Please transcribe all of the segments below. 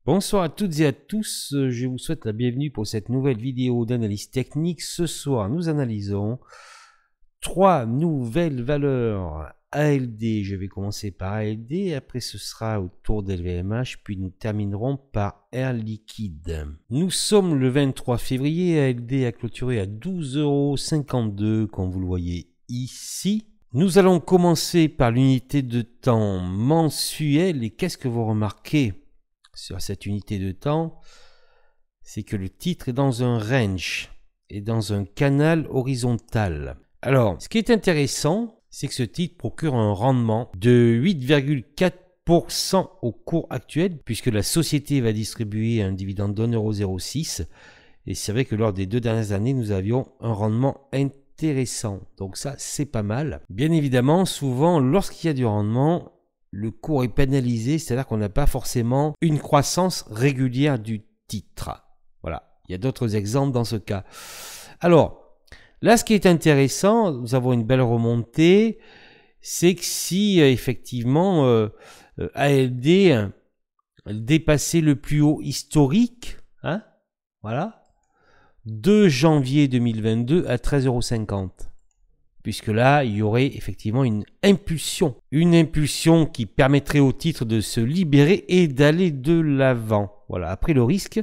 Bonsoir à toutes et à tous, je vous souhaite la bienvenue pour cette nouvelle vidéo d'analyse technique. Ce soir, nous analysons trois nouvelles valeurs ALD. Je vais commencer par ALD, après ce sera au tour d'LVMH, puis nous terminerons par Air Liquide. Nous sommes le 23 février, ALD a clôturé à 12,52 €, comme vous le voyez ici. Nous allons commencer par l'unité de temps mensuelle, et qu'est-ce que vous remarquez sur cette unité de temps? C'est que le titre est dans un range et dans un canal horizontal. Alors, ce qui est intéressant, c'est que ce titre procure un rendement de 8,4% au cours actuel, puisque la société va distribuer un dividende d'1,06 €. Et c'est vrai que lors des 2 dernières années, nous avions un rendement intéressant. Donc ça, c'est pas mal. Bien évidemment, souvent, lorsqu'il y a du rendement, le cours est pénalisé, c'est-à-dire qu'on n'a pas forcément une croissance régulière du titre. Voilà, il y a d'autres exemples dans ce cas. Alors, là, ce qui est intéressant, nous avons une belle remontée, c'est que si effectivement ALD dépassait le plus haut historique, hein, voilà, 2 janvier 2022 à 13,50 €. Puisque là, il y aurait effectivement une impulsion qui permettrait au titre de se libérer et d'aller de l'avant. Voilà, après le risque,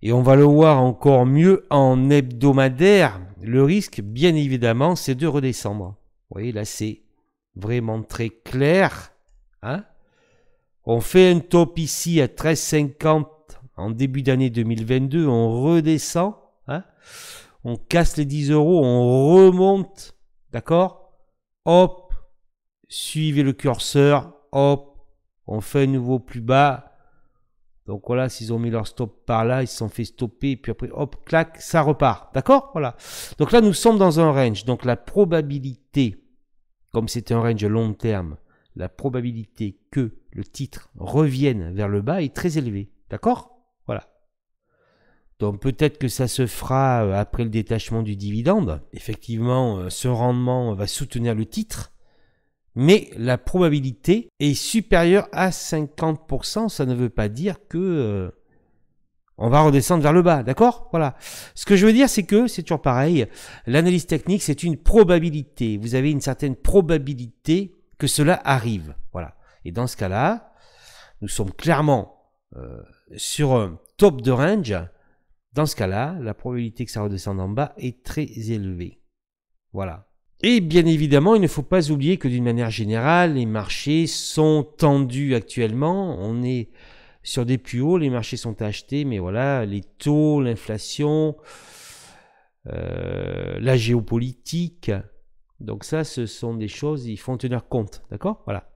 et on va le voir encore mieux en hebdomadaire, le risque, bien évidemment, c'est de redescendre. Vous voyez, là, c'est vraiment très clair. Hein, on fait un top ici à 13,50 en début d'année 2022, on redescend, hein, on casse les 10 €, on remonte, d'accord? Hop, suivez le curseur, hop, on fait un nouveau plus bas. Donc voilà, s'ils ont mis leur stop par là, ils se sont fait stopper, et puis après, hop, clac, ça repart, d'accord? Voilà. Donc là, nous sommes dans un range. Donc la probabilité, comme c'est un range long terme, la probabilité que le titre revienne vers le bas est très élevée, d'accord? Voilà. Donc peut-être que ça se fera après le détachement du dividende. Effectivement, ce rendement va soutenir le titre. Mais la probabilité est supérieure à 50%. Ça ne veut pas dire que on va redescendre vers le bas. D'accord? Voilà. Ce que je veux dire, c'est que c'est toujours pareil. L'analyse technique, c'est une probabilité. Vous avez une certaine probabilité que cela arrive. Voilà. Et dans ce cas-là, nous sommes clairement sur un top de range. Dans ce cas-là, la probabilité que ça redescende en bas est très élevée. Voilà. Et bien évidemment, il ne faut pas oublier que d'une manière générale, les marchés sont tendus actuellement. On est sur des plus hauts, les marchés sont achetés, mais voilà, les taux, l'inflation, la géopolitique. Donc ça, ce sont des choses, il faut en tenir compte. D'accord? Voilà.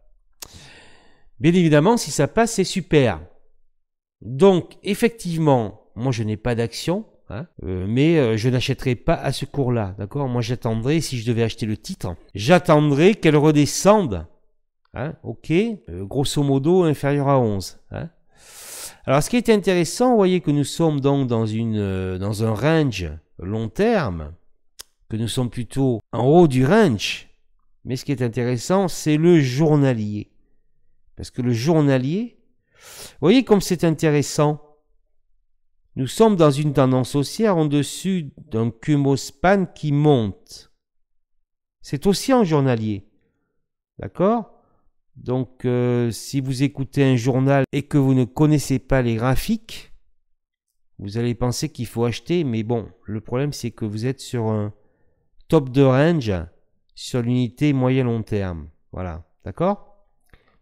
Bien évidemment, si ça passe, c'est super. Donc, effectivement, moi, je n'ai pas d'action, hein, mais je n'achèterai pas à ce cours-là, d'accord? Moi, j'attendrai, si je devais acheter le titre, j'attendrai qu'elle redescende, hein, ok, grosso modo, inférieur à 11. Hein. Alors, ce qui est intéressant, vous voyez que nous sommes donc dans un range long terme, que nous sommes plutôt en haut du range, mais ce qui est intéressant, c'est le journalier. Parce que le journalier, vous voyez comme c'est intéressant. Nous sommes dans une tendance haussière en dessus d'un Kumo-span qui monte. C'est aussi en journalier. D'accord? Donc, si vous écoutez un journal et que vous ne connaissez pas les graphiques, vous allez penser qu'il faut acheter. Mais bon, le problème, c'est que vous êtes sur un top de range sur l'unité moyen-long terme. Voilà. D'accord?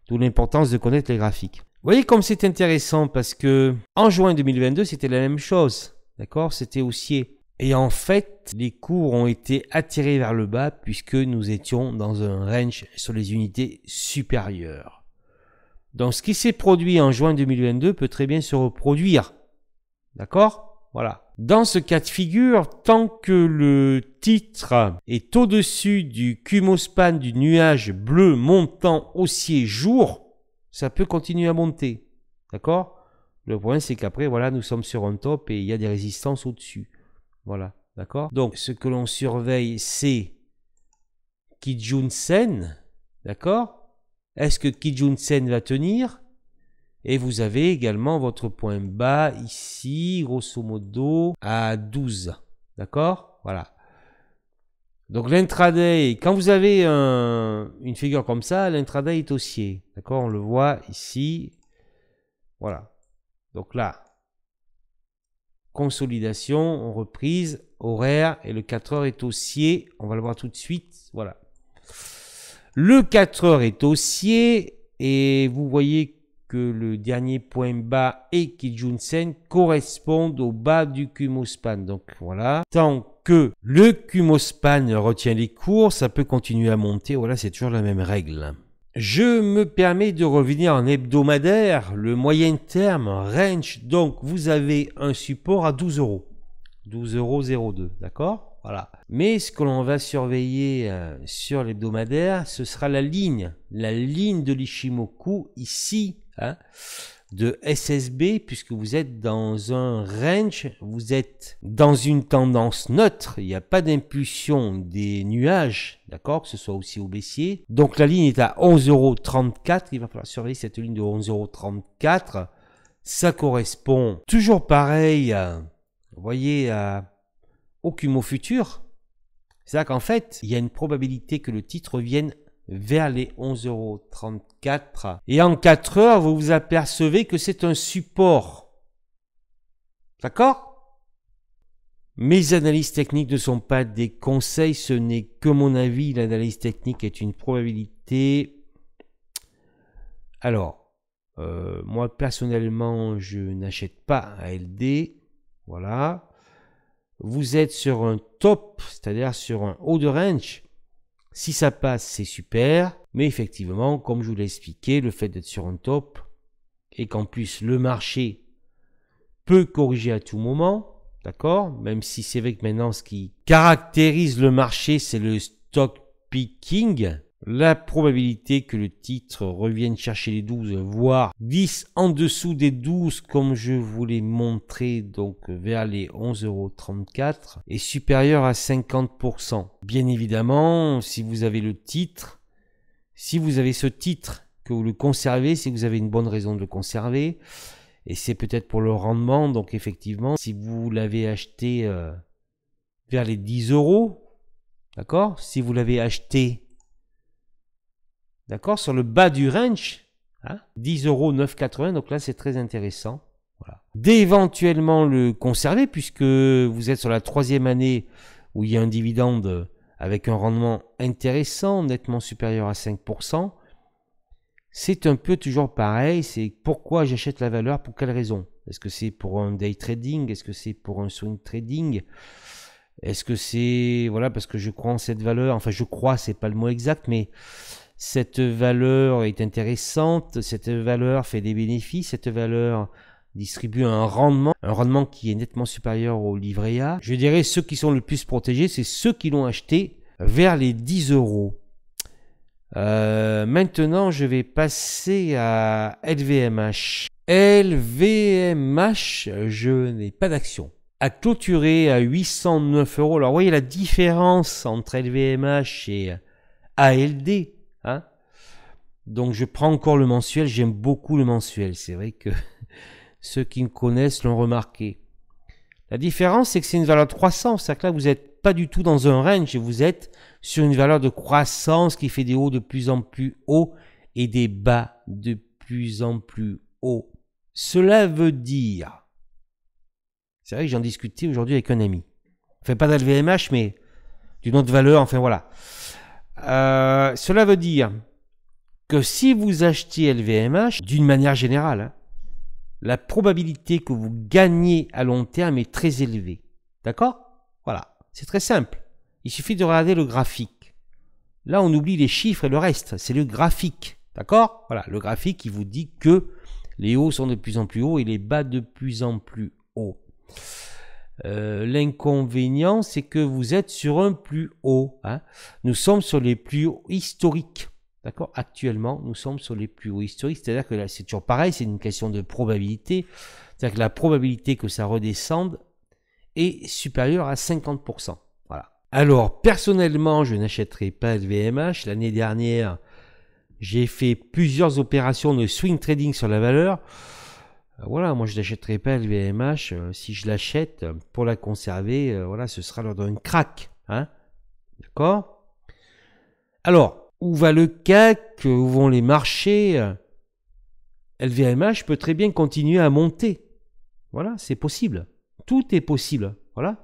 D'où l'importance de connaître les graphiques. Vous voyez comme c'est intéressant parce que en juin 2022, c'était la même chose. D'accord? C'était haussier. Et en fait, les cours ont été attirés vers le bas puisque nous étions dans un range sur les unités supérieures. Donc, ce qui s'est produit en juin 2022 peut très bien se reproduire. D'accord? Voilà. Dans ce cas de figure, tant que le titre est au-dessus du Kumo-span du nuage bleu montant haussier jour, ça peut continuer à monter. D'accord? Le problème, c'est qu'après, voilà, nous sommes sur un top et il y a des résistances au-dessus. Voilà. D'accord? Donc, ce que l'on surveille, c'est Kijun Sen. D'accord? Est-ce que Kijun Sen va tenir? Et vous avez également votre point bas ici, grosso modo, à 12. D'accord? Voilà. Donc l'intraday, quand vous avez une figure comme ça, l'intraday est haussier. D'accord? On le voit ici. Voilà. Donc là, consolidation, reprise, horaire, et le 4 heures est haussier. On va le voir tout de suite. Voilà. Le 4 heures est haussier, et vous voyez que le dernier point bas et Kijun-sen correspondent au bas du Kumo Span. Donc voilà. Tant que le Kumo Span retient les cours, ça peut continuer à monter. Voilà, c'est toujours la même règle. Je me permets de revenir en hebdomadaire, le moyen terme, range, donc vous avez un support à 12 euros. 12,02 €, d'accord? Voilà. Mais ce que l'on va surveiller sur l'hebdomadaire, ce sera la ligne de l'Ishimoku ici, hein, de SSB, puisque vous êtes dans un range, vous êtes dans une tendance neutre, il n'y a pas d'impulsion des nuages, d'accord, que ce soit aussi au baissier. Donc la ligne est à 11,34 €, il va falloir surveiller cette ligne de 11,34 €. Ça correspond toujours pareil, vous voyez, au Kumo futur. C'est-à-dire qu'en fait, il y a une probabilité que le titre revienne vers les 11,34 €. Et en 4 heures, vous vous apercevez que c'est un support. D'accord? Mes analyses techniques ne sont pas des conseils, ce n'est que mon avis. L'analyse technique est une probabilité. Alors, moi personnellement, je n'achète pas ALD. Voilà. Vous êtes sur un top, c'est-à-dire sur un haut de range. Si ça passe, c'est super. Mais effectivement, comme je vous l'ai expliqué, le fait d'être sur un top et qu'en plus le marché peut corriger à tout moment, d'accord? Même si c'est vrai que maintenant, ce qui caractérise le marché, c'est le stock picking. La probabilité que le titre revienne chercher les 12, voire 10 en dessous des 12, comme je vous l'ai montré, donc vers les 11,34 €, est supérieure à 50%. Bien évidemment, si vous avez le titre, si vous avez ce titre, que vous le conservez, si vous avez une bonne raison de le conserver, et c'est peut-être pour le rendement, donc effectivement, si vous l'avez acheté vers les 10 €, d'accord? Si vous l'avez acheté, d'accord, sur le bas du range, hein, 10,980 €, donc là c'est très intéressant. Voilà. D'éventuellement le conserver, puisque vous êtes sur la 3e année où il y a un dividende avec un rendement intéressant, nettement supérieur à 5%. C'est un peu toujours pareil, c'est pourquoi j'achète la valeur, pour quelle raison? Est-ce que c'est pour un day trading? Est-ce que c'est pour un swing trading? Est-ce que c'est, voilà, parce que je crois en cette valeur, enfin je crois, c'est pas le mot exact, mais cette valeur est intéressante, cette valeur fait des bénéfices, cette valeur distribue un rendement qui est nettement supérieur au livret A. Je dirais ceux qui sont le plus protégés, c'est ceux qui l'ont acheté vers les 10 €. Maintenant, je vais passer à LVMH. LVMH, je n'ai pas d'action. A clôturé à 809 €. Alors, vous voyez la différence entre LVMH et ALD. Hein, donc, je prends encore le mensuel. J'aime beaucoup le mensuel. C'est vrai que ceux qui me connaissent l'ont remarqué. La différence, c'est que c'est une valeur de croissance. C'est-à-dire que là, vous n'êtes pas du tout dans un range. Vous êtes sur une valeur de croissance qui fait des hauts de plus en plus hauts et des bas de plus en plus hauts. Cela veut dire, c'est vrai que j'en discutais aujourd'hui avec un ami. Enfin, pas d'LVMH, mais d'une autre valeur. Enfin, voilà. Cela veut dire que si vous achetez LVMH, d'une manière générale, hein, la probabilité que vous gagnez à long terme est très élevée. D'accord? Voilà. C'est très simple. Il suffit de regarder le graphique. Là, on oublie les chiffres et le reste. C'est le graphique. D'accord? Voilà. Le graphique qui vous dit que les hauts sont de plus en plus hauts et les bas de plus en plus hauts. L'inconvénient, c'est que vous êtes sur un plus haut. Hein. Nous sommes sur les plus hauts historiques. D'accord? Actuellement, nous sommes sur les plus hauts historiques. C'est-à-dire que là, c'est toujours pareil, c'est une question de probabilité. C'est-à-dire que la probabilité que ça redescende est supérieure à 50%. Voilà. Alors, personnellement, je n'achèterai pas LVMH. L'année dernière, J'ai fait plusieurs opérations de swing trading sur la valeur. Voilà, moi je n'achèterai pas LVMH. Si je l'achète pour la conserver, voilà, ce sera lors d'un crack. Hein, d'accord? Alors, où va le CAC? Où vont les marchés? LVMH peut très bien continuer à monter. Voilà, c'est possible. Tout est possible. Voilà.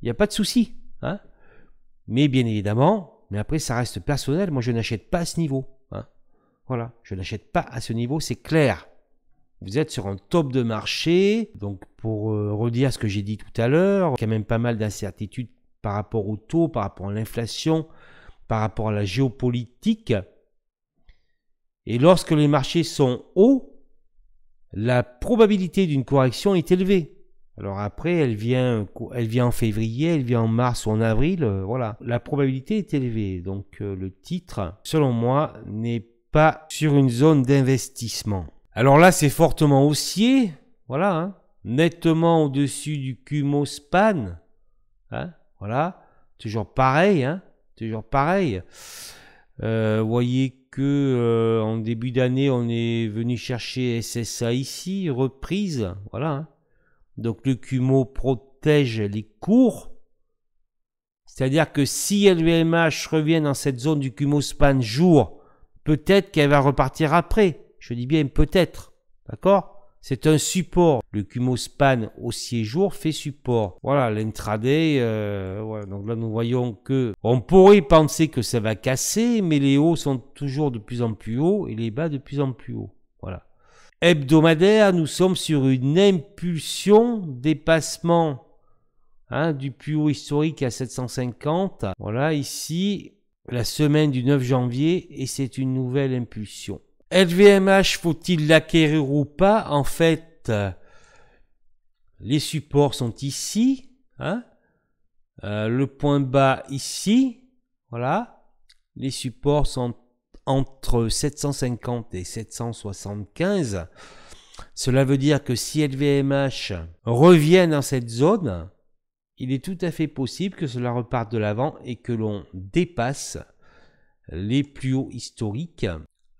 Il n'y a pas de souci. Hein, mais bien évidemment, mais après ça reste personnel. Moi je n'achète pas à ce niveau. Hein, voilà, je n'achète pas à ce niveau, c'est clair. Vous êtes sur un top de marché. Donc pour redire ce que j'ai dit tout à l'heure, il y a quand même pas mal d'incertitudes par rapport au taux, par rapport à l'inflation, par rapport à la géopolitique. Et lorsque les marchés sont hauts, la probabilité d'une correction est élevée. Alors après, elle vient en février, elle vient en mars ou en avril, voilà. La probabilité est élevée. Donc le titre, selon moi, n'est pas sur une zone d'investissement. Alors là, c'est fortement haussier, voilà, hein, nettement au-dessus du Kumo Span, hein, voilà, toujours pareil, hein, toujours pareil. Voyez que en début d'année, on est venu chercher SSA ici, reprise, voilà. Hein. Donc le Kumo protège les cours. C'est-à-dire que si LVMH revient dans cette zone du Kumo Span jour, peut-être qu'elle va repartir après. Je dis bien peut-être. D'accord? C'est un support. Le Kumo Span haussier jour fait support. Voilà, l'intraday. Voilà. Donc là, nous voyons que on pourrait penser que ça va casser, mais les hauts sont toujours de plus en plus hauts et les bas de plus en plus hauts. Voilà. Hebdomadaire, nous sommes sur une impulsion dépassement du plus haut historique à 750. Voilà, ici, la semaine du 9 janvier, et c'est une nouvelle impulsion. LVMH, faut-il l'acquérir ou pas? En fait, les supports sont ici. Hein, le point bas ici. Voilà. Les supports sont entre 750 et 775. Cela veut dire que si LVMH revient dans cette zone, il est tout à fait possible que cela reparte de l'avant et que l'on dépasse les plus hauts historiques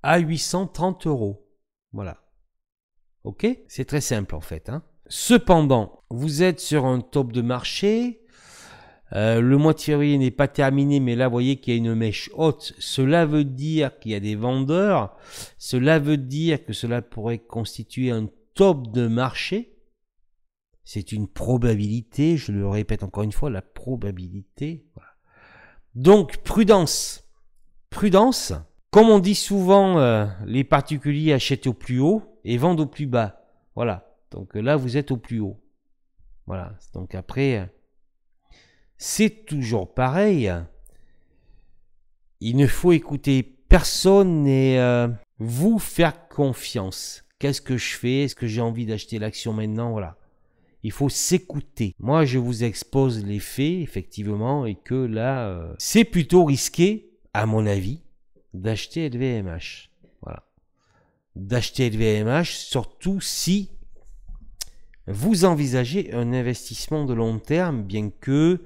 à 830 €. Voilà. Ok? C'est très simple en fait. Hein. Cependant, vous êtes sur un top de marché. Le mois de février n'est pas terminé, mais là, vous voyez qu'il y a une mèche haute. Cela veut dire qu'il y a des vendeurs. Cela veut dire que cela pourrait constituer un top de marché. C'est une probabilité, je le répète encore une fois, la probabilité. Voilà. Donc, prudence. Prudence. Comme on dit souvent, les particuliers achètent au plus haut et vendent au plus bas. Voilà. Donc là, vous êtes au plus haut. Voilà. Donc après, c'est toujours pareil. Il ne faut écouter personne et vous faire confiance. Qu'est-ce que je fais? Est-ce que j'ai envie d'acheter l'action maintenant? Voilà. Il faut s'écouter. Moi, je vous expose les faits, effectivement, et que là, c'est plutôt risqué, à mon avis, d'acheter LVMH. Voilà. D'acheter LVMH, surtout si vous envisagez un investissement de long terme, bien que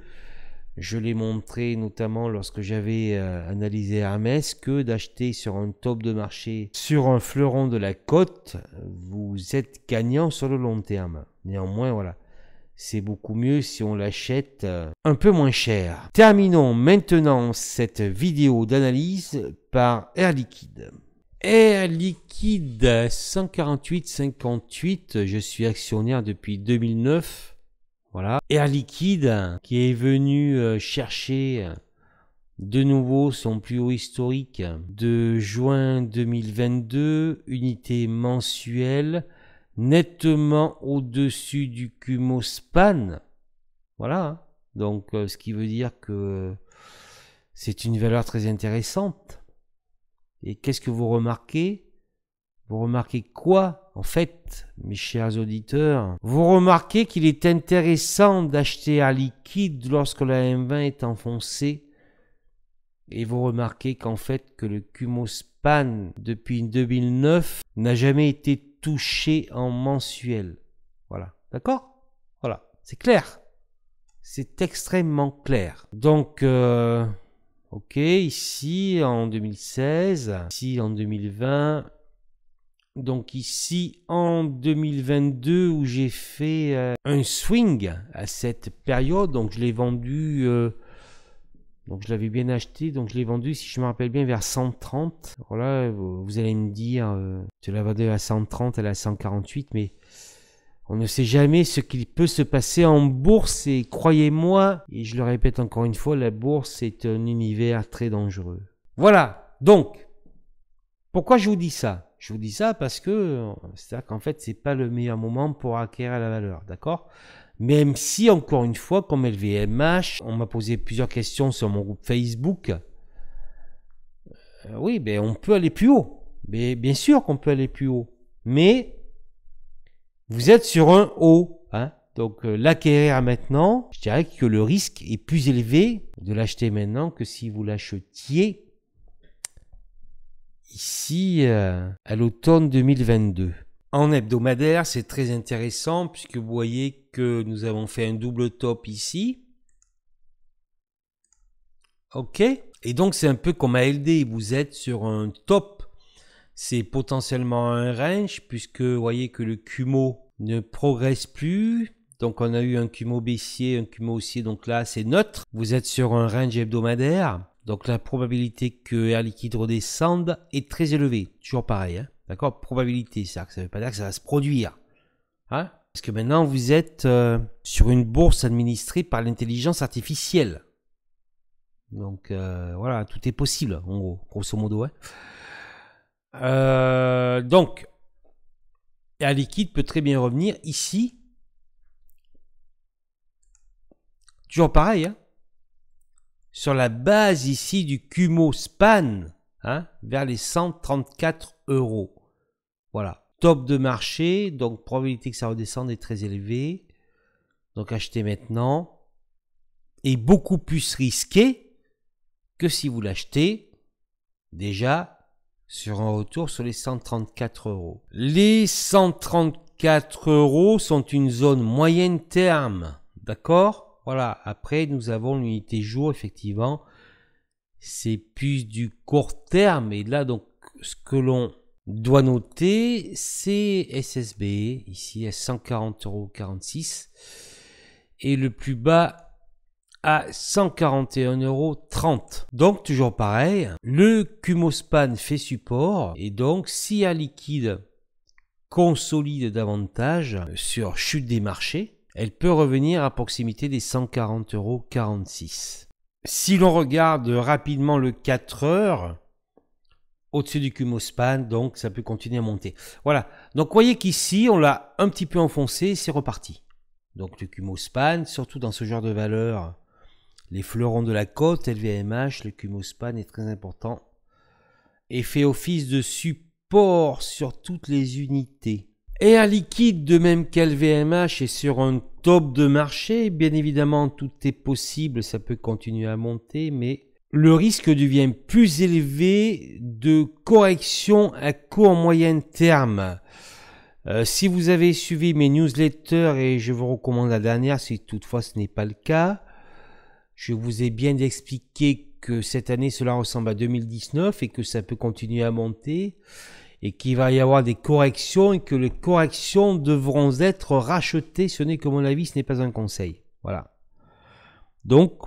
je l'ai montré notamment lorsque j'avais analysé Hermès, que d'acheter sur un top de marché, sur un fleuron de la côte, vous êtes gagnant sur le long terme. Néanmoins, voilà, c'est beaucoup mieux si on l'achète un peu moins cher. Terminons maintenant cette vidéo d'analyse par Air Liquide. Air Liquide 148,58, je suis actionnaire depuis 2009. Voilà. Air Liquide qui est venu chercher de nouveau son plus haut historique de juin 2022, unité mensuelle, nettement au-dessus du Kumo Span. Voilà. Donc, ce qui veut dire que c'est une valeur très intéressante. Et qu'est-ce que vous remarquez? Vous remarquez quoi, en fait, mes chers auditeurs? Vous remarquez qu'il est intéressant d'acheter Air Liquide lorsque la M20 est enfoncée. Et vous remarquez qu'en fait, que le Kumo Span, depuis 2009, n'a jamais été touché en mensuel. Voilà. D'accord? Voilà. C'est clair. C'est extrêmement clair. Donc, Ok, ici en 2016, ici en 2020, donc ici en 2022 où j'ai fait un swing à cette période, donc je l'ai vendu, donc je l'avais bien acheté, donc je l'ai vendu si je me rappelle bien vers 130. Voilà, vous allez me dire, tu l'as vendu à 130, elle est à 148, mais on ne sait jamais ce qu'il peut se passer en bourse et croyez-moi, et je le répète encore une fois, la bourse est un univers très dangereux. Voilà, donc, pourquoi je vous dis ça? Je vous dis ça parce que, c'est-à-dire qu'en fait, c'est pas le meilleur moment pour acquérir la valeur, d'accord? Même si, encore une fois, comme LVMH, on m'a posé plusieurs questions sur mon groupe Facebook. Oui, ben on peut aller plus haut. Mais bien sûr qu'on peut aller plus haut. Mais vous êtes sur un haut, hein. Donc l'acquérir maintenant, je dirais que le risque est plus élevé de l'acheter maintenant que si vous l'achetiez ici à l'automne 2022. En hebdomadaire, c'est très intéressant puisque vous voyez que nous avons fait un double top ici. Ok. Et donc c'est un peu comme ALD, vous êtes sur un top. C'est potentiellement un range puisque vous voyez que le Kumo ne progresse plus. Donc on a eu un Kumo baissier, un Kumo haussier, donc là c'est neutre. Vous êtes sur un range hebdomadaire. Donc la probabilité que Air Liquide redescende est très élevée. Toujours pareil, hein. D'accord? Probabilité, ça ne veut pas dire que ça va se produire. Hein? Parce que maintenant vous êtes sur une bourse administrée par l'intelligence artificielle. Donc voilà, tout est possible, en gros, grosso modo. Hein. Donc, Air Liquide peut très bien revenir ici. Toujours pareil, hein, sur la base ici du Kumo Span, hein, vers les 134 €. Voilà, top de marché, donc probabilité que ça redescende est très élevée. Donc acheter maintenant est beaucoup plus risqué que si vous l'achetez déjà sur un retour sur les 134 €. Les 134 € sont une zone moyen terme, d'accord? Voilà, après nous avons l'unité jour, effectivement, c'est plus du court terme, et là donc ce que l'on doit noter, c'est SSB, ici à 140,46 €, et le plus bas à 141,30 €. Donc toujours pareil, le Kumo Span fait support, et donc si Air Liquide consolide davantage sur chute des marchés, elle peut revenir à proximité des 140,46 €. Si l'on regarde rapidement le 4 heures, au-dessus du Kumo Span, donc ça peut continuer à monter. Voilà, donc vous voyez qu'ici, on l'a un petit peu enfoncé, c'est reparti. Donc le Kumo Span, surtout dans ce genre de valeur, les fleurons de la côte, LVMH, le Kumo Span est très important et fait office de support sur toutes les unités. Air Liquide, de même qu'LVMH, est sur un top de marché. Bien évidemment, tout est possible, ça peut continuer à monter, mais le risque devient plus élevé de correction à court moyen terme. Si vous avez suivi mes newsletters, et je vous recommande la dernière si toutefois ce n'est pas le cas, je vous ai bien expliqué que cette année cela ressemble à 2019 et que ça peut continuer à monter et qu'il va y avoir des corrections et que les corrections devront être rachetées. Ce n'est que mon avis, ce n'est pas un conseil. Voilà. Donc,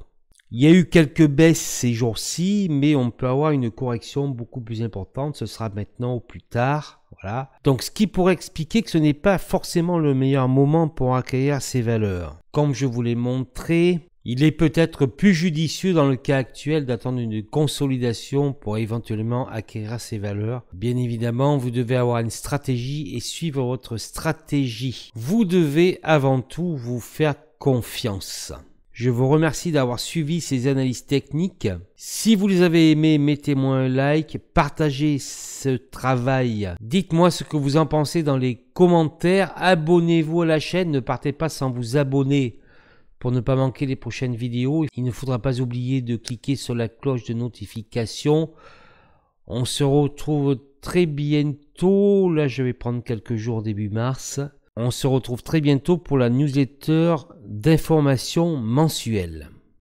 il y a eu quelques baisses ces jours-ci, mais on peut avoir une correction beaucoup plus importante. Ce sera maintenant ou plus tard. Voilà. Donc, ce qui pourrait expliquer que ce n'est pas forcément le meilleur moment pour acquérir ces valeurs. Comme je vous l'ai montré, il est peut-être plus judicieux dans le cas actuel d'attendre une consolidation pour éventuellement acquérir ces valeurs. Bien évidemment, vous devez avoir une stratégie et suivre votre stratégie. Vous devez avant tout vous faire confiance. Je vous remercie d'avoir suivi ces analyses techniques. Si vous les avez aimées, mettez-moi un like, partagez ce travail. Dites-moi ce que vous en pensez dans les commentaires. Abonnez-vous à la chaîne, ne partez pas sans vous abonner. Pour ne pas manquer les prochaines vidéos, il ne faudra pas oublier de cliquer sur la cloche de notification. On se retrouve très bientôt. Là, je vais prendre quelques jours début mars. On se retrouve très bientôt pour la newsletter d'information mensuelle.